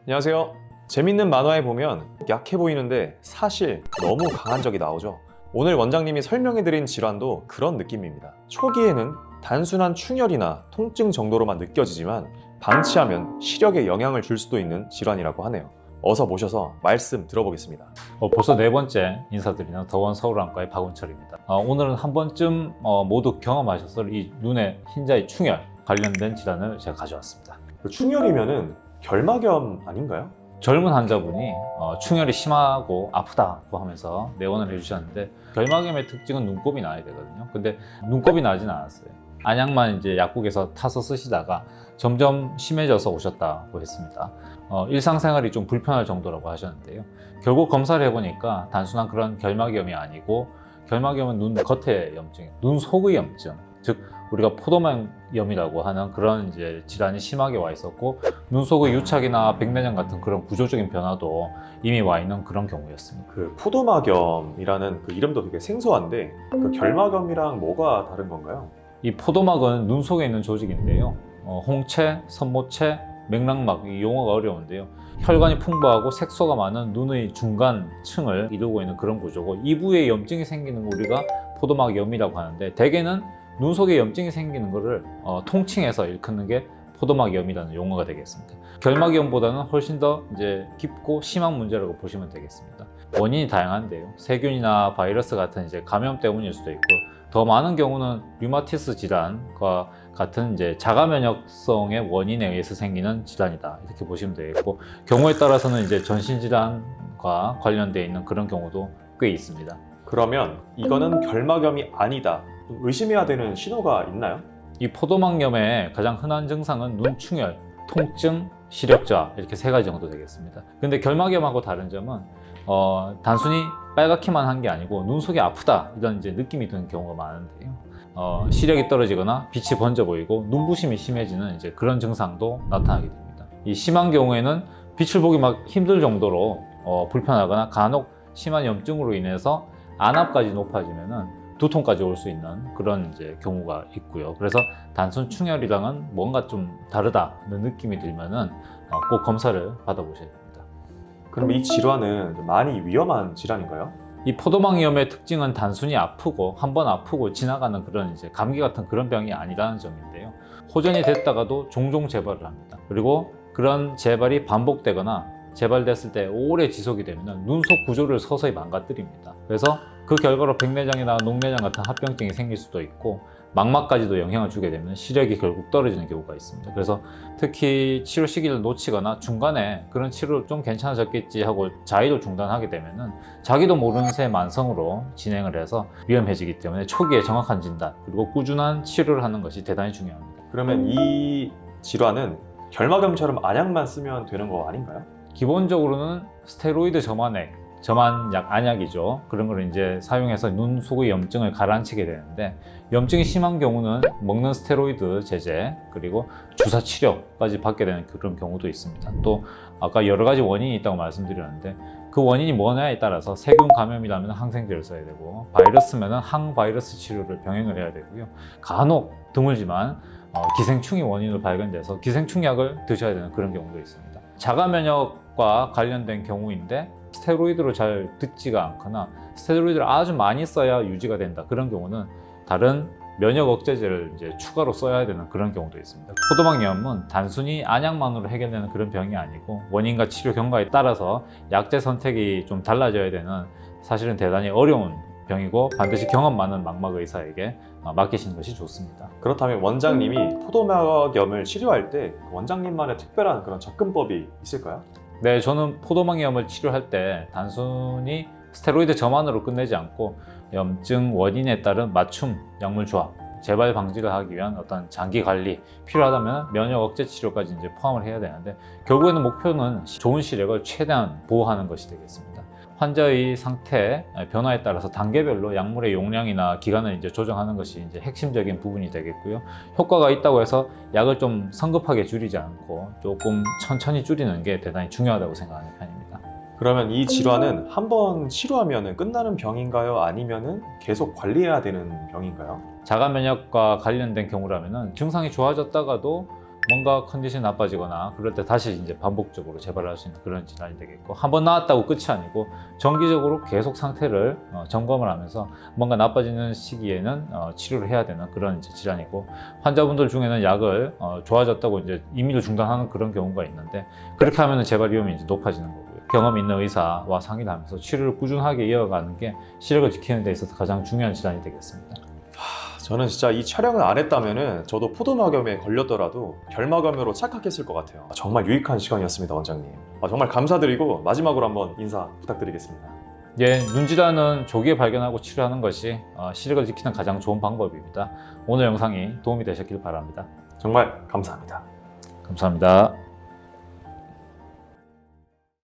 안녕하세요. 재밌는 만화에 보면 약해 보이는데 사실 너무 강한 적이 나오죠. 오늘 원장님이 설명해드린 질환도 그런 느낌입니다. 초기에는 단순한 충혈이나 통증 정도로만 느껴지지만 방치하면 시력에 영향을 줄 수도 있는 질환이라고 하네요. 어서 모셔서 말씀 들어보겠습니다. 벌써 네 번째 인사드리는 더원 서울안과의 박운철입니다. 오늘은 한 번쯤 모두 경험하셨을 이 눈의 흰자의 충혈 관련된 질환을 제가 가져왔습니다. 충혈이면은 결막염 아닌가요? 젊은 환자분이 충혈이 심하고 아프다고 하면서 내원을 해주셨는데, 결막염의 특징은 눈곱이 나야 되거든요. 근데 눈곱이 나진 않았어요. 안약만 이제 약국에서 타서 쓰시다가 점점 심해져서 오셨다고 했습니다. 일상생활이 좀 불편할 정도라고 하셨는데요. 결국 검사를 해보니까 단순한 그런 결막염이 아니고, 결막염은 눈 겉의 염증, 눈 속의 염증, 즉 우리가 포도막염이라고 하는 그런 이제 질환이 심하게 와 있었고, 눈 속의 유착이나 백내장 같은 그런 구조적인 변화도 이미 와 있는 그런 경우였습니다. 그 포도막염이라는 그 이름도 되게 생소한데 그 결막염이랑 뭐가 다른 건가요? 이 포도막은 눈 속에 있는 조직인데요. 홍채, 선모채, 맥락막, 이 용어가 어려운데요. 혈관이 풍부하고 색소가 많은 눈의 중간층을 이루고 있는 그런 구조고, 이 부위에 염증이 생기는 거 우리가 포도막염이라고 하는데, 대개는 눈 속에 염증이 생기는 것을 통칭해서 일컫는 게 포도막염이라는 용어가 되겠습니다. 결막염보다는 훨씬 더 이제 깊고 심한 문제라고 보시면 되겠습니다. 원인이 다양한데요. 세균이나 바이러스 같은 이제 감염 때문일 수도 있고, 더 많은 경우는 류마티스 질환과 같은 이제 자가 면역성의 원인에 의해서 생기는 질환이다, 이렇게 보시면 되겠고, 경우에 따라서는 이제 전신 질환과 관련되어 있는 그런 경우도 꽤 있습니다. 그러면 이거는 결막염이 아니다, 의심해야 되는 신호가 있나요? 이 포도막염의 가장 흔한 증상은 눈충혈, 통증, 시력저하, 이렇게 세 가지 정도 되겠습니다. 근데 결막염하고 다른 점은 단순히 빨갛기만 한 게 아니고 눈 속이 아프다, 이런 이제 느낌이 드는 경우가 많은데요. 시력이 떨어지거나 빛이 번져 보이고 눈부심이 심해지는 이제 그런 증상도 나타나게 됩니다. 이 심한 경우에는 빛을 보기 막 힘들 정도로 불편하거나, 간혹 심한 염증으로 인해서 안압까지 높아지면은 두통까지 올 수 있는 그런 이제 경우가 있고요. 그래서 단순 충혈이랑은 뭔가 좀 다르다는 느낌이 들면은 꼭 검사를 받아보셔야 됩니다. 그럼 이 질환은 많이 위험한 질환인가요? 이 포도막염의 특징은 단순히 아프고 한번 아프고 지나가는 그런 이제 감기 같은 그런 병이 아니라는 점인데요. 호전이 됐다가도 종종 재발을 합니다. 그리고 그런 재발이 반복되거나 재발됐을 때 오래 지속이 되면 눈 속 구조를 서서히 망가뜨립니다. 그래서 그 결과로 백내장이나 녹내장 같은 합병증이 생길 수도 있고, 망막까지도 영향을 주게 되면 시력이 결국 떨어지는 경우가 있습니다. 그래서 특히 치료 시기를 놓치거나 중간에 그런 치료 좀 괜찮아졌겠지 하고 자의로 중단하게 되면은 자기도 모르는 새 만성으로 진행을 해서 위험해지기 때문에 초기에 정확한 진단, 그리고 꾸준한 치료를 하는 것이 대단히 중요합니다. 그러면 이 질환은 결막염처럼 안약만 쓰면 되는 거 아닌가요? 기본적으로는 스테로이드 점안약, 안약이죠. 그런 걸 이제 사용해서 눈 속의 염증을 가라앉히게 되는데, 염증이 심한 경우는 먹는 스테로이드 제제, 그리고 주사 치료까지 받게 되는 그런 경우도 있습니다. 또 아까 여러 가지 원인이 있다고 말씀드렸는데, 그 원인이 뭐냐에 따라서 세균 감염이라면 항생제를 써야 되고, 바이러스면 항바이러스 치료를 병행을 해야 되고요. 간혹 드물지만 기생충이 원인으로 발견돼서 기생충약을 드셔야 되는 그런 경우도 있습니다. 자가 면역과 관련된 경우인데 스테로이드로 잘 듣지가 않거나 스테로이드를 아주 많이 써야 유지가 된다, 그런 경우는 다른 면역 억제제를 이제 추가로 써야 되는 그런 경우도 있습니다. 포도막염은 단순히 안약만으로 해결되는 그런 병이 아니고, 원인과 치료 경과에 따라서 약제 선택이 좀 달라져야 되는, 사실은 대단히 어려운 병이고, 반드시 경험 많은 망막 의사에게 맡기시는 것이 좋습니다. 그렇다면 원장님이 포도막염을 치료할 때 원장님만의 특별한 그런 접근법이 있을까요? 네, 저는 포도막염을 치료할 때 단순히 스테로이드 점안으로 끝내지 않고 염증 원인에 따른 맞춤 약물 조합, 재발 방지를 하기 위한 어떤 장기 관리, 필요하다면 면역 억제 치료까지 이제 포함을 해야 되는데, 결국에는 목표는 좋은 시력을 최대한 보호하는 것이 되겠습니다. 환자의 상태 변화에 따라서 단계별로 약물의 용량이나 기간을 이제 조정하는 것이 이제 핵심적인 부분이 되겠고요. 효과가 있다고 해서 약을 좀 성급하게 줄이지 않고 조금 천천히 줄이는 게 대단히 중요하다고 생각하는 편입니다. 그러면 이 질환은 한번 치료하면 끝나는 병인가요? 아니면 계속 관리해야 되는 병인가요? 자가 면역과 관련된 경우라면 증상이 좋아졌다가도 뭔가 컨디션이 나빠지거나 그럴 때 다시 이제 반복적으로 재발할 수 있는 그런 질환이 되겠고, 한번 나았다고 끝이 아니고 정기적으로 계속 상태를 점검을 하면서 뭔가 나빠지는 시기에는 치료를 해야 되는 그런 이제 질환이고, 환자분들 중에는 약을 좋아졌다고 이제 임의로 중단하는 그런 경우가 있는데, 그렇게 하면 재발 위험이 이제 높아지는 거고요. 경험 있는 의사와 상의를 하면서 치료를 꾸준하게 이어가는 게 시력을 지키는 데 있어서 가장 중요한 질환이 되겠습니다. 저는 진짜 이 촬영을 안 했다면은 저도 포도막염에 걸렸더라도 결막염으로 착각했을 것 같아요. 정말 유익한 시간이었습니다, 원장님. 정말 감사드리고 마지막으로 한번 인사 부탁드리겠습니다. 예, 눈질환은 조기에 발견하고 치료하는 것이 시력을 지키는 가장 좋은 방법입니다. 오늘 영상이 도움이 되셨길 바랍니다. 정말 감사합니다. 감사합니다.